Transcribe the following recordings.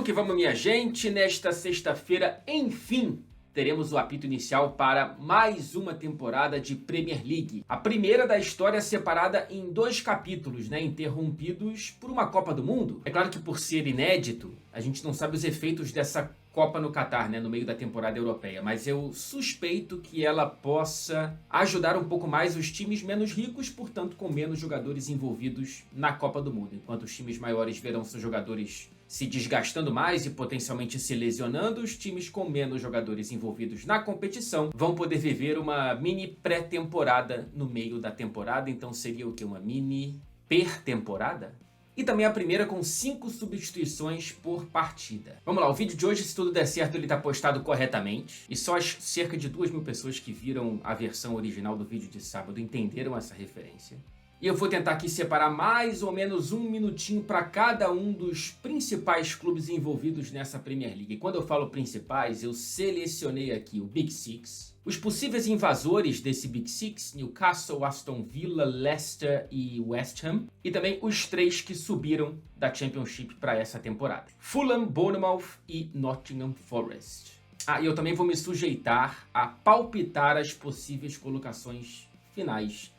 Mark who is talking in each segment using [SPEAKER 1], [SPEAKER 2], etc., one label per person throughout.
[SPEAKER 1] que vamos, minha gente. Nesta sexta-feira, enfim, teremos o apito inicial para mais uma temporada de Premier League. A primeira da história separada em 2 capítulos, interrompidos por uma Copa do Mundo. É claro que por ser inédito, a gente não sabe os efeitos dessa Copa no Catar, no meio da temporada europeia, mas eu suspeito que ela possa ajudar um pouco mais os times menos ricos, portanto com menos jogadores envolvidos na Copa do Mundo, enquanto os times maiores verão seus jogadores se desgastando mais e potencialmente se lesionando, os times com menos jogadores envolvidos na competição vão poder viver uma mini pré-temporada no meio da temporada, então seria o que? Uma mini per-temporada? E também a primeira com 5 substituições por partida. Vamos lá, o vídeo de hoje, se tudo der certo, ele está postado corretamente. E só as cerca de 2.000 pessoas que viram a versão original do vídeo de sábado entenderam essa referência. E eu vou tentar aqui separar mais ou menos 1 minutinho para cada um dos principais clubes envolvidos nessa Premier League. E quando eu falo principais, eu selecionei aqui o Big Six, os possíveis invasores desse Big Six, Newcastle, Aston Villa, Leicester e West Ham, e também os 3 que subiram da Championship para essa temporada: Fulham, Bournemouth e Nottingham Forest. E eu também vou me sujeitar a palpitar as possíveis colocações finais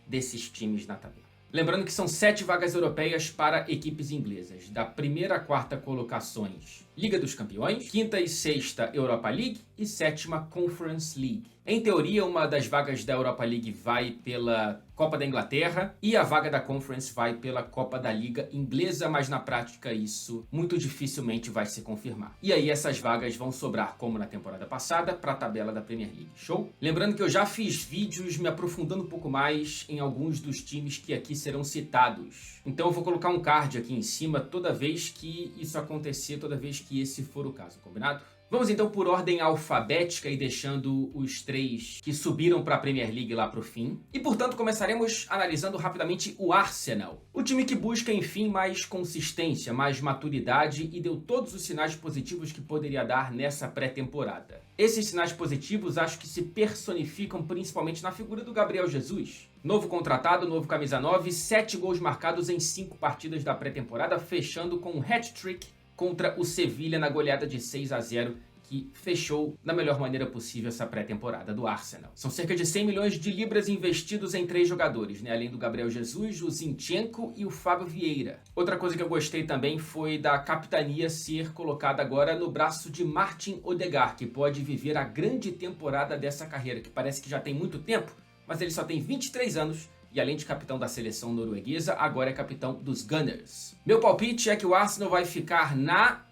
[SPEAKER 1] desses times na tabela. Lembrando que são 7 vagas europeias para equipes inglesas, da primeira a quarta colocações Liga dos Campeões, quinta e sexta Europa League e sétima Conference League. Em teoria, uma das vagas da Europa League vai pela Copa da Inglaterra e a vaga da Conference vai pela Copa da Liga Inglesa, mas na prática isso muito dificilmente vai se confirmar. E aí essas vagas vão sobrar, como na temporada passada, para a tabela da Premier League. Show? Lembrando que eu já fiz vídeos me aprofundando um pouco mais em alguns dos times que aqui serão citados. Então eu vou colocar um card aqui em cima toda vez que isso acontecer, toda vez que esse for o caso, combinado? Vamos então por ordem alfabética e deixando os 3 que subiram para a Premier League lá para o fim. E portanto começaremos analisando rapidamente o Arsenal. O time que busca enfim mais consistência, mais maturidade e deu todos os sinais positivos que poderia dar nessa pré-temporada. Esses sinais positivos acho que se personificam principalmente na figura do Gabriel Jesus. Novo contratado, novo camisa 9, 7 gols marcados em 5 partidas da pré-temporada, fechando com um hat-trick contra o Sevilla na goleada de 6-0, que fechou da melhor maneira possível essa pré-temporada do Arsenal. São cerca de 100 milhões de libras investidos em 3 jogadores, além do Gabriel Jesus, o Zinchenko e o Fábio Vieira. Outra coisa que eu gostei também foi da capitania ser colocada agora no braço de Martin Odegaard, que pode viver a grande temporada dessa carreira, que parece que já tem muito tempo, mas ele só tem 23 anos, e além de capitão da seleção norueguesa, agora é capitão dos Gunners. Meu palpite é que o Arsenal vai ficar na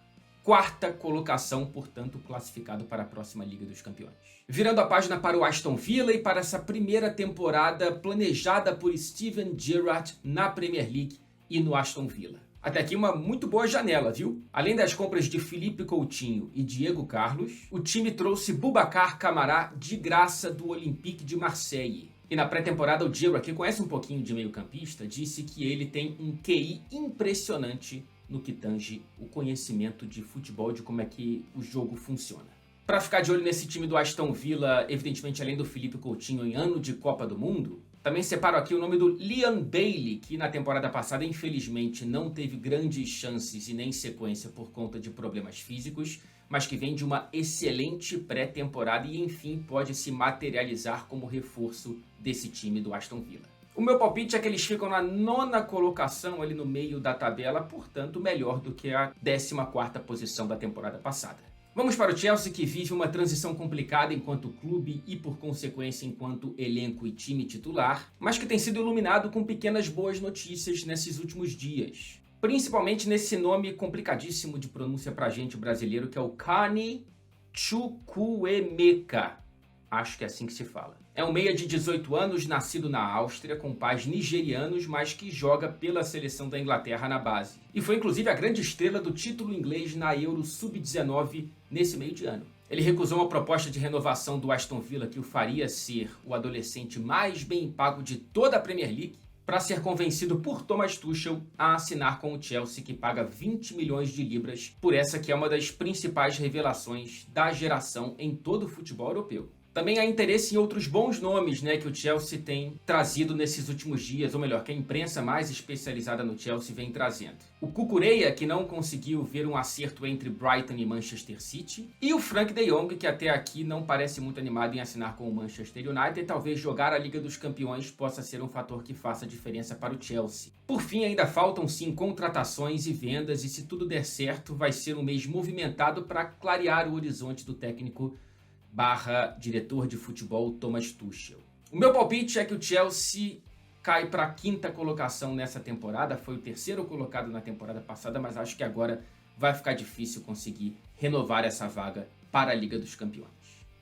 [SPEAKER 1] 4ª colocação, portanto classificado para a próxima Liga dos Campeões. Virando a página para o Aston Villa e para essa primeira temporada planejada por Steven Gerrard na Premier League e no Aston Villa. Até aqui uma muito boa janela, viu? Além das compras de Felipe Coutinho e Diego Carlos, o time trouxe Boubacar Kamara de graça do Olympique de Marseille. E na pré-temporada o Gerrard, que conhece um pouquinho de meio-campista, disse que ele tem um QI impressionante no que tange o conhecimento de futebol, de como é que o jogo funciona. Para ficar de olho nesse time do Aston Villa, evidentemente além do Felipe Coutinho em ano de Copa do Mundo, também separo aqui o nome do Leon Bailey, que na temporada passada infelizmente não teve grandes chances e nem sequência por conta de problemas físicos, mas que vem de uma excelente pré-temporada e enfim pode se materializar como reforço desse time do Aston Villa. O meu palpite é que eles ficam na 9ª colocação ali no meio da tabela, portanto melhor do que a 14ª posição da temporada passada. Vamos para o Chelsea, que vive uma transição complicada enquanto clube e por consequência enquanto elenco e time titular, mas que tem sido iluminado com pequenas boas notícias nesses últimos dias. Principalmente nesse nome complicadíssimo de pronúncia pra gente brasileiro, que é o Carney Chukwuemeka. Acho que é assim que se fala. É um meia de 18 anos, nascido na Áustria, com pais nigerianos, mas que joga pela seleção da Inglaterra na base. E foi inclusive a grande estrela do título inglês na Euro Sub-19 nesse meio de ano. Ele recusou uma proposta de renovação do Aston Villa que o faria ser o adolescente mais bem pago de toda a Premier League, para ser convencido por Thomas Tuchel a assinar com o Chelsea, que paga 20 milhões de libras por essa que é uma das principais revelações da geração em todo o futebol europeu. Também há interesse em outros bons nomes, né, que o Chelsea tem trazido nesses últimos dias, ou melhor, que a imprensa mais especializada no Chelsea vem trazendo. O Cucurella, que não conseguiu ver um acerto entre Brighton e Manchester City, e o Frank de Jong, que até aqui não parece muito animado em assinar com o Manchester United. Talvez jogar a Liga dos Campeões possa ser um fator que faça diferença para o Chelsea. Por fim, ainda faltam sim contratações e vendas, e se tudo der certo, vai ser um mês movimentado para clarear o horizonte do técnico diretor de futebol Thomas Tuchel. O meu palpite é que o Chelsea cai para a 5ª colocação nessa temporada. Foi o 3º colocado na temporada passada, mas acho que agora vai ficar difícil conseguir renovar essa vaga para a Liga dos Campeões.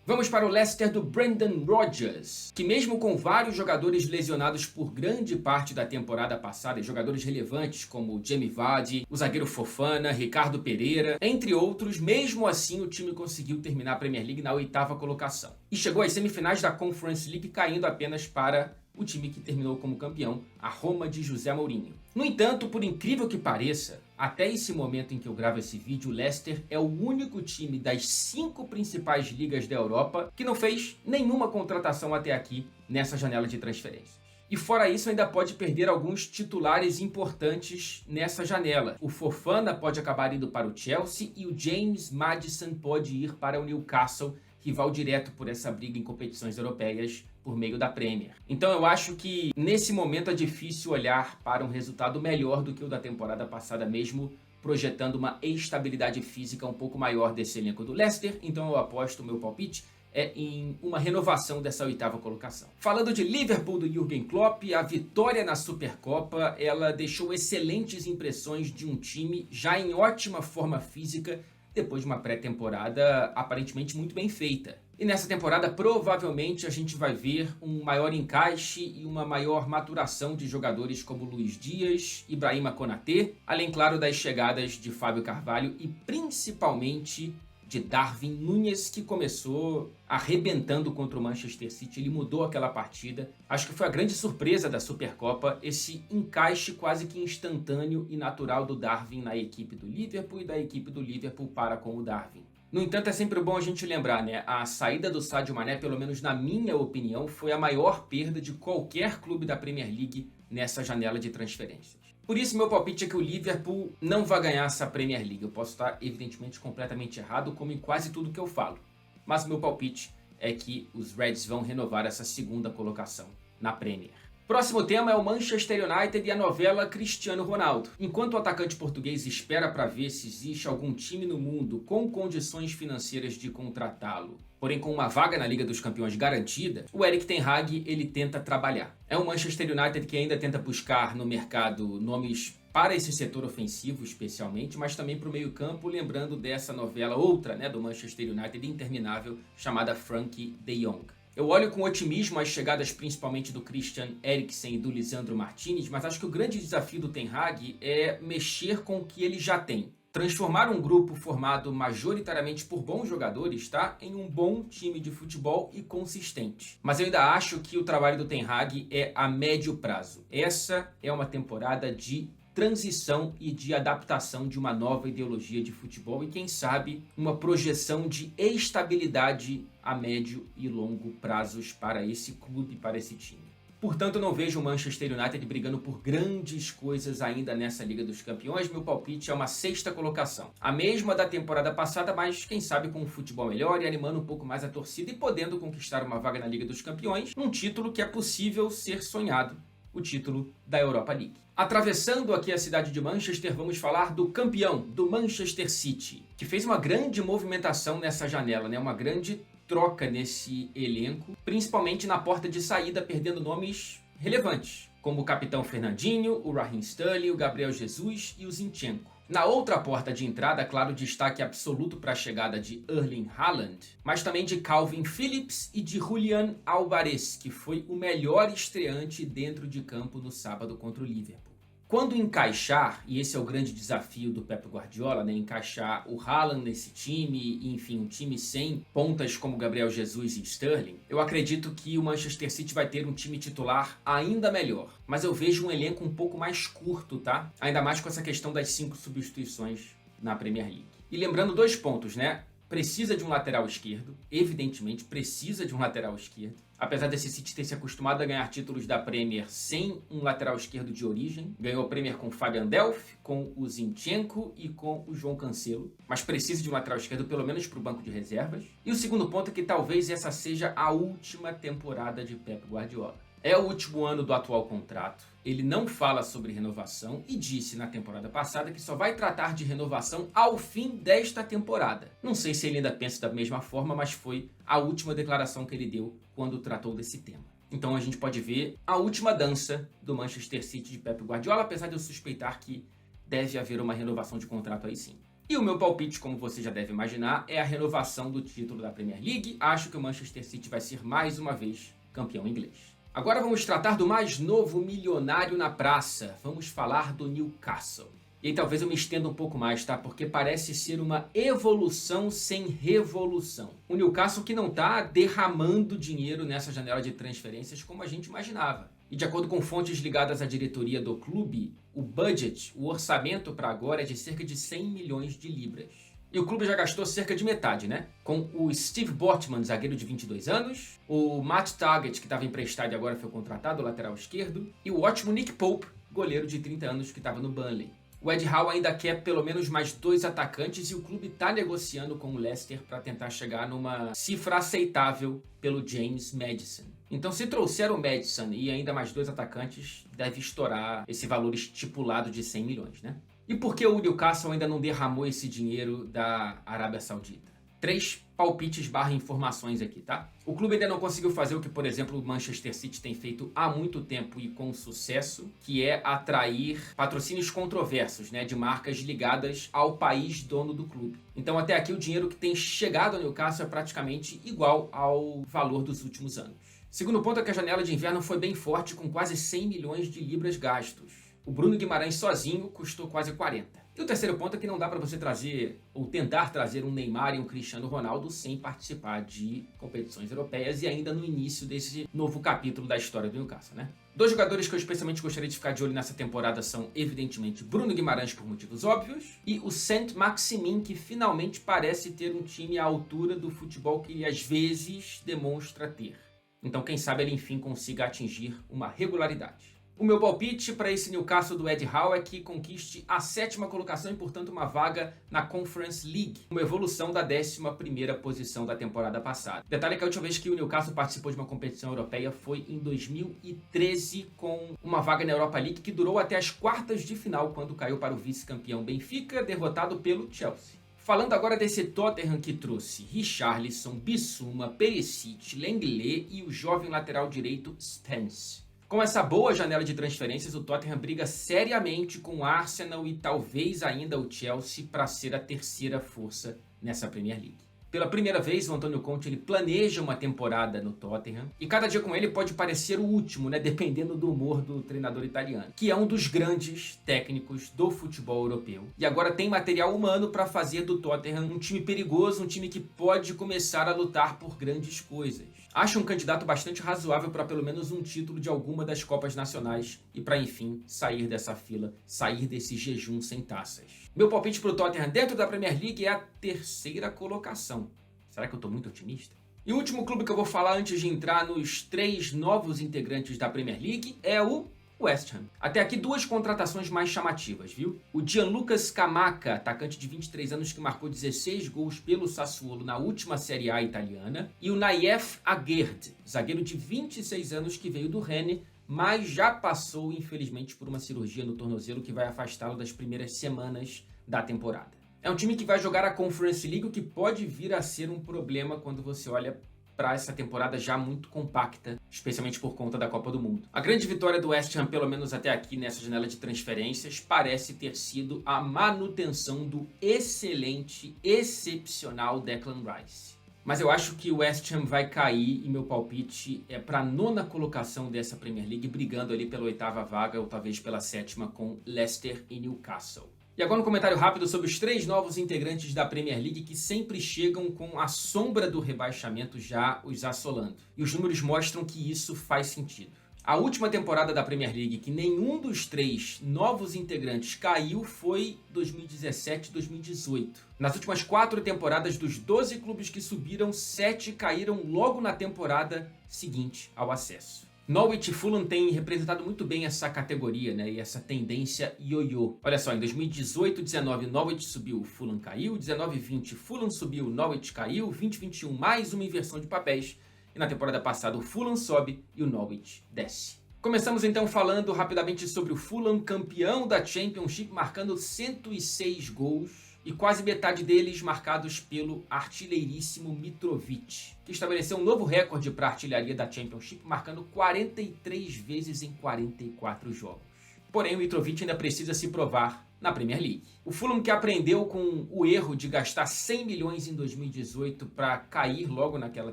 [SPEAKER 1] Vamos para o Leicester do Brendan Rodgers, que mesmo com vários jogadores lesionados por grande parte da temporada passada, e jogadores relevantes como Jamie Vardy, o zagueiro Fofana, Ricardo Pereira, entre outros, mesmo assim o time conseguiu terminar a Premier League na 8ª colocação. E chegou às semifinais da Conference League, caindo apenas para o time que terminou como campeão, a Roma de José Mourinho. No entanto, por incrível que pareça, até esse momento em que eu gravo esse vídeo, o Leicester é o único time das 5 principais ligas da Europa que não fez nenhuma contratação até aqui nessa janela de transferências. E fora isso, ainda pode perder alguns titulares importantes nessa janela. O Fofana pode acabar indo para o Chelsea e o James Maddison pode ir para o Newcastle, rival direto por essa briga em competições europeias por meio da Premier. Então eu acho que nesse momento é difícil olhar para um resultado melhor do que o da temporada passada, mesmo projetando uma estabilidade física um pouco maior desse elenco do Leicester. Então eu aposto, o meu palpite é em uma renovação dessa 8ª colocação. Falando de Liverpool do Jürgen Klopp, a vitória na Supercopa, ela deixou excelentes impressões de um time já em ótima forma física, depois de uma pré-temporada aparentemente muito bem feita. E nessa temporada, provavelmente, a gente vai ver um maior encaixe e uma maior maturação de jogadores como Luiz Dias, Ibrahima Konaté, além, claro, das chegadas de Fábio Carvalho e principalmente de Darwin Núñez, que começou arrebentando contra o Manchester City. Ele mudou aquela partida. Acho que foi a grande surpresa da Supercopa, esse encaixe quase que instantâneo e natural do Darwin na equipe do Liverpool e da equipe do Liverpool para com o Darwin. No entanto, é sempre bom a gente lembrar, né? A saída do Sadio Mané, pelo menos na minha opinião, foi a maior perda de qualquer clube da Premier League nessa janela de transferências. Por isso, meu palpite é que o Liverpool não vai ganhar essa Premier League. Eu posso estar, evidentemente, completamente errado, como em quase tudo que eu falo. Mas meu palpite é que os Reds vão renovar essa 2ª colocação na Premier. Próximo tema é o Manchester United e a novela Cristiano Ronaldo. Enquanto o atacante português espera para ver se existe algum time no mundo com condições financeiras de contratá-lo, porém com uma vaga na Liga dos Campeões garantida, o Erik ten Hag ele tenta trabalhar. É um Manchester United que ainda tenta buscar no mercado nomes para esse setor ofensivo especialmente, mas também para o meio-campo, lembrando dessa novela outra, né, do Manchester United interminável, chamada Frankie de Jong. Eu olho com otimismo as chegadas principalmente do Christian Eriksen e do Lisandro Martinez, mas acho que o grande desafio do Ten Hag é mexer com o que ele já tem. Transformar um grupo formado majoritariamente por bons jogadores, tá, em um bom time de futebol e consistente. Mas eu ainda acho que o trabalho do Ten Hag é a médio prazo. Essa é uma temporada de transição e de adaptação de uma nova ideologia de futebol e, quem sabe, uma projeção de estabilidade a médio e longo prazos para esse clube, para esse time. Portanto, eu não vejo o Manchester United brigando por grandes coisas ainda nessa Liga dos Campeões. Meu palpite é uma 6ª colocação. A mesma da temporada passada, mas quem sabe com um futebol melhor e animando um pouco mais a torcida e podendo conquistar uma vaga na Liga dos Campeões, num título que é possível ser sonhado, o título da Europa League. Atravessando aqui a cidade de Manchester, vamos falar do campeão, do Manchester City, que fez uma grande movimentação nessa janela, né? Uma grande troca nesse elenco, principalmente na porta de saída, perdendo nomes relevantes, como o capitão Fernandinho, o Raheem Sterling, o Gabriel Jesus e o Zinchenko. Na outra porta de entrada, claro, destaque absoluto para a chegada de Erling Haaland, mas também de Calvin Phillips e de Julian Álvarez, que foi o melhor estreante dentro de campo no sábado contra o Liverpool. Quando encaixar, e esse é o grande desafio do Pep Guardiola, né, encaixar o Haaland nesse time, enfim, um time sem pontas como Gabriel Jesus e Sterling, eu acredito que o Manchester City vai ter um time titular ainda melhor. Mas eu vejo um elenco um pouco mais curto, tá? Ainda mais com essa questão das 5 substituições na Premier League. E lembrando 2 pontos, né? precisa de um lateral esquerdo, evidentemente precisa de um lateral esquerdo. Apesar desse City ter se acostumado a ganhar títulos da Premier sem um lateral esquerdo de origem, ganhou a Premier com o Fabian Delph, com o Zinchenko e com o João Cancelo, mas precisa de um lateral esquerdo pelo menos para o banco de reservas. E o segundo ponto é que talvez essa seja a última temporada de Pep Guardiola. É o último ano do atual contrato, ele não fala sobre renovação e disse na temporada passada que só vai tratar de renovação ao fim desta temporada. Não sei se ele ainda pensa da mesma forma, mas foi a última declaração que ele deu quando tratou desse tema. Então a gente pode ver a última dança do Manchester City de Pep Guardiola, apesar de eu suspeitar que deve haver uma renovação de contrato aí sim. E o meu palpite, como você já deve imaginar, é a renovação do título da Premier League. Acho que o Manchester City vai ser mais uma vez campeão inglês. Agora vamos tratar do mais novo milionário na praça. Vamos falar do Newcastle. E aí talvez eu me estenda um pouco mais, tá? Porque parece ser uma evolução sem revolução. O Newcastle que não está derramando dinheiro nessa janela de transferências como a gente imaginava. E de acordo com fontes ligadas à diretoria do clube, o orçamento para agora é de cerca de 100 milhões de libras. E o clube já gastou cerca de metade, né? Com o Steve Botman, zagueiro de 22 anos, o Matt Targett, que estava emprestado e agora foi contratado, lateral esquerdo, e o ótimo Nick Pope, goleiro de 30 anos que estava no Burnley. O Ed Howe ainda quer pelo menos mais 2 atacantes e o clube está negociando com o Leicester para tentar chegar numa cifra aceitável pelo James Maddison. Então, se trouxer o Maddison e ainda mais 2 atacantes, deve estourar esse valor estipulado de 100 milhões, né? E por que o Newcastle ainda não derramou esse dinheiro da Arábia Saudita? 3 palpites / informações aqui, tá? O clube ainda não conseguiu fazer o que, por exemplo, o Manchester City tem feito há muito tempo e com sucesso, que é atrair patrocínios controversos, né, de marcas ligadas ao país dono do clube. Então, até aqui, o dinheiro que tem chegado ao Newcastle é praticamente igual ao valor dos últimos anos. Segundo ponto é que a janela de inverno foi bem forte, com quase 100 milhões de libras gastos. O Bruno Guimarães sozinho custou quase 40. E o terceiro ponto é que não dá para você trazer ou tentar trazer um Neymar e um Cristiano Ronaldo sem participar de competições europeias e ainda no início desse novo capítulo da história do Newcastle, né? 2 jogadores que eu especialmente gostaria de ficar de olho nessa temporada são, evidentemente, Bruno Guimarães por motivos óbvios e o Saint-Maximin, que finalmente parece ter um time à altura do futebol que ele às vezes demonstra ter. Então, quem sabe ele enfim consiga atingir uma regularidade. O meu palpite para esse Newcastle do Ed Howe é que conquiste a 7ª colocação e, portanto, uma vaga na Conference League, uma evolução da 11ª posição da temporada passada. Detalhe que a última vez que o Newcastle participou de uma competição europeia foi em 2013, com uma vaga na Europa League que durou até as quartas de final, quando caiu para o vice-campeão Benfica, derrotado pelo Chelsea. Falando agora desse Tottenham que trouxe Richarlison, Bissouma, Perisic, Lenglet e o jovem lateral direito Spence. Com essa boa janela de transferências, o Tottenham briga seriamente com o Arsenal e talvez ainda o Chelsea para ser a 3ª força nessa Premier League. Pela primeira vez, o Antônio Conte ele planeja uma temporada no Tottenham e cada dia com ele pode parecer o último, né, dependendo do humor do treinador italiano, que é um dos grandes técnicos do futebol europeu. E agora tem material humano para fazer do Tottenham um time perigoso, um time que pode começar a lutar por grandes coisas. Acho um candidato bastante razoável para pelo menos um título de alguma das Copas Nacionais e para, enfim, sair dessa fila, sair desse jejum sem taças. Meu palpite para o Tottenham dentro da Premier League é a 3ª colocação. Será que eu estou muito otimista? E o último clube que eu vou falar antes de entrar nos 3 novos integrantes da Premier League é o West Ham. Até aqui 2 contratações mais chamativas, viu? O Gianluca Scamacca, atacante de 23 anos que marcou 16 gols pelo Sassuolo na última Série A italiana, e o Nayef Aguerd, zagueiro de 26 anos que veio do Rennes, mas já passou infelizmente por uma cirurgia no tornozelo que vai afastá-lo das primeiras semanas da temporada. É um time que vai jogar a Conference League, o que pode vir a ser um problema quando você olha para essa temporada já muito compacta, especialmente por conta da Copa do Mundo. A grande vitória do West Ham, pelo menos até aqui nessa janela de transferências, parece ter sido a manutenção do excelente, excepcional Declan Rice. Mas eu acho que o West Ham vai cair e meu palpite é para a 9ª colocação dessa Premier League, brigando ali pela 8ª vaga ou talvez pela 7ª com Leicester e Newcastle. E agora um comentário rápido sobre os 3 novos integrantes da Premier League que sempre chegam com a sombra do rebaixamento já os assolando. E os números mostram que isso faz sentido. A última temporada da Premier League que nenhum dos 3 novos integrantes caiu foi 2017-2018. Nas últimas 4 temporadas dos 12 clubes que subiram, 7 caíram logo na temporada seguinte ao acesso. Norwich e Fulham têm representado muito bem essa categoria, né? E essa tendência ioiô. Olha só, em 2018-19 Norwich subiu, Fulham caiu. 19-20 Fulham subiu, Norwich caiu. 20-21 mais uma inversão de papéis. E na temporada passada o Fulham sobe e o Norwich desce. Começamos então falando rapidamente sobre o Fulham, campeão da Championship, marcando 106 gols. E quase metade deles marcados pelo artilheiríssimo Mitrovic, que estabeleceu um novo recorde para a artilharia da Championship, marcando 43 vezes em 44 jogos. Porém, o Mitrovic ainda precisa se provar na Premier League. O Fulham, que aprendeu com o erro de gastar 100 milhões em 2018 para cair logo naquela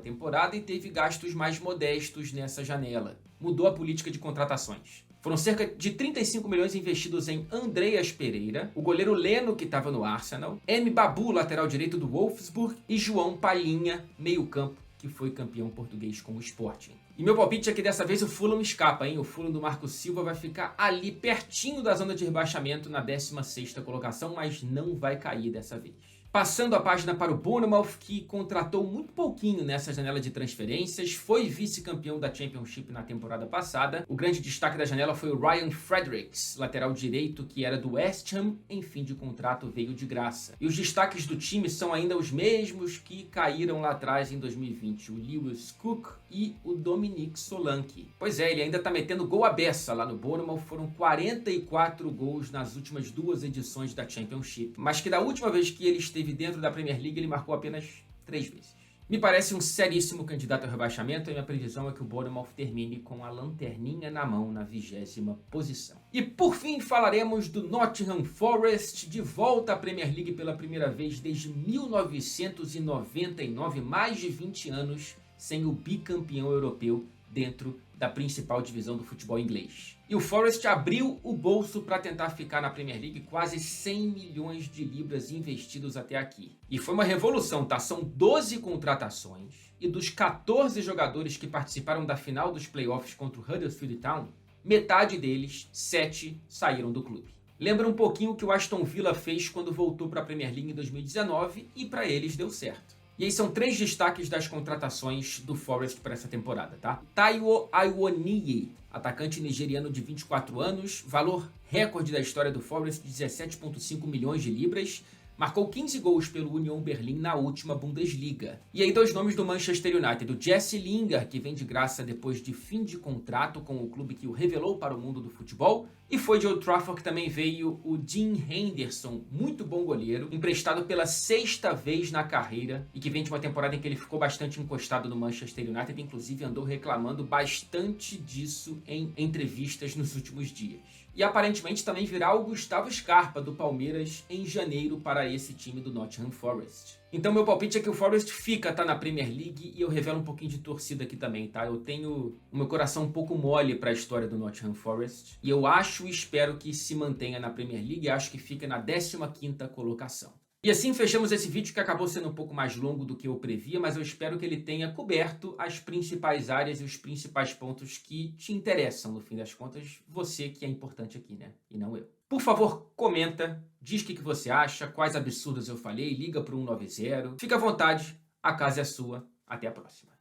[SPEAKER 1] temporada e teve gastos mais modestos nessa janela. Mudou a política de contratações. Foram cerca de 35 milhões investidos em Andreas Pereira, o goleiro Leno, que estava no Arsenal, M. Babu, lateral direito do Wolfsburg, e João Palhinha, meio-campo, que foi campeão português com o Sporting. E meu palpite é que dessa vez o Fulham escapa, hein? O Fulham do Marco Silva vai ficar ali pertinho da zona de rebaixamento na 16ª colocação, mas não vai cair dessa vez. Passando a página para o Bournemouth, que contratou muito pouquinho nessa janela de transferências, foi vice-campeão da Championship na temporada passada. O grande destaque da janela foi o Ryan Fredericks, lateral direito que era do West Ham, em fim de contrato veio de graça. E os destaques do time são ainda os mesmos que caíram lá atrás em 2020, o Lewis Cook e o Dominique Solanke. Pois é, ele ainda tá metendo gol à beça lá no Bournemouth, foram 44 gols nas últimas 2 edições da Championship, mas que da última vez que ele esteve dentro da Premier League, ele marcou apenas 3 vezes. Me parece um seríssimo candidato ao rebaixamento e minha previsão é que o Bournemouth termine com a lanterninha na mão na 20ª posição. E por fim falaremos do Nottingham Forest, de volta à Premier League pela primeira vez desde 1999, mais de 20 anos sem o bicampeão europeu dentro da principal divisão do futebol inglês. E o Forest abriu o bolso para tentar ficar na Premier League, quase 100 milhões de libras investidos até aqui. E foi uma revolução, tá? São 12 contratações e dos 14 jogadores que participaram da final dos playoffs contra o Huddersfield Town, metade deles, 7, saíram do clube. Lembra um pouquinho o que o Aston Villa fez quando voltou para a Premier League em 2019 e para eles deu certo. E aí são 3 destaques das contratações do Forest para essa temporada, tá? Taiwo Awoniyi, atacante nigeriano de 24 anos, valor recorde da história do Forest, 17,5 milhões de libras, marcou 15 gols pelo Union Berlin na última Bundesliga. E aí 2 nomes do Manchester United, o Jesse Lingard, que vem de graça depois de fim de contrato com o clube que o revelou para o mundo do futebol, e foi de Old Trafford que também veio o Dean Henderson, muito bom goleiro, emprestado pela 6ª vez na carreira e que vem de uma temporada em que ele ficou bastante encostado no Manchester United, inclusive andou reclamando bastante disso em entrevistas nos últimos dias. E aparentemente também virá o Gustavo Scarpa do Palmeiras em janeiro para esse time do Nottingham Forest. Então meu palpite é que o Forest fica, tá, na Premier League, e eu revelo um pouquinho de torcida aqui também, tá? Eu tenho o meu coração um pouco mole para a história do Nottingham Forest e eu acho e espero que se mantenha na Premier League, acho que fica na 15ª colocação. E assim fechamos esse vídeo que acabou sendo um pouco mais longo do que eu previa, mas eu espero que ele tenha coberto as principais áreas e os principais pontos que te interessam, no fim das contas, você que é importante aqui, né? E não eu. Por favor, comenta, diz o que você acha, quais absurdos eu falei, liga para o 190, fica à vontade, a casa é sua, até a próxima.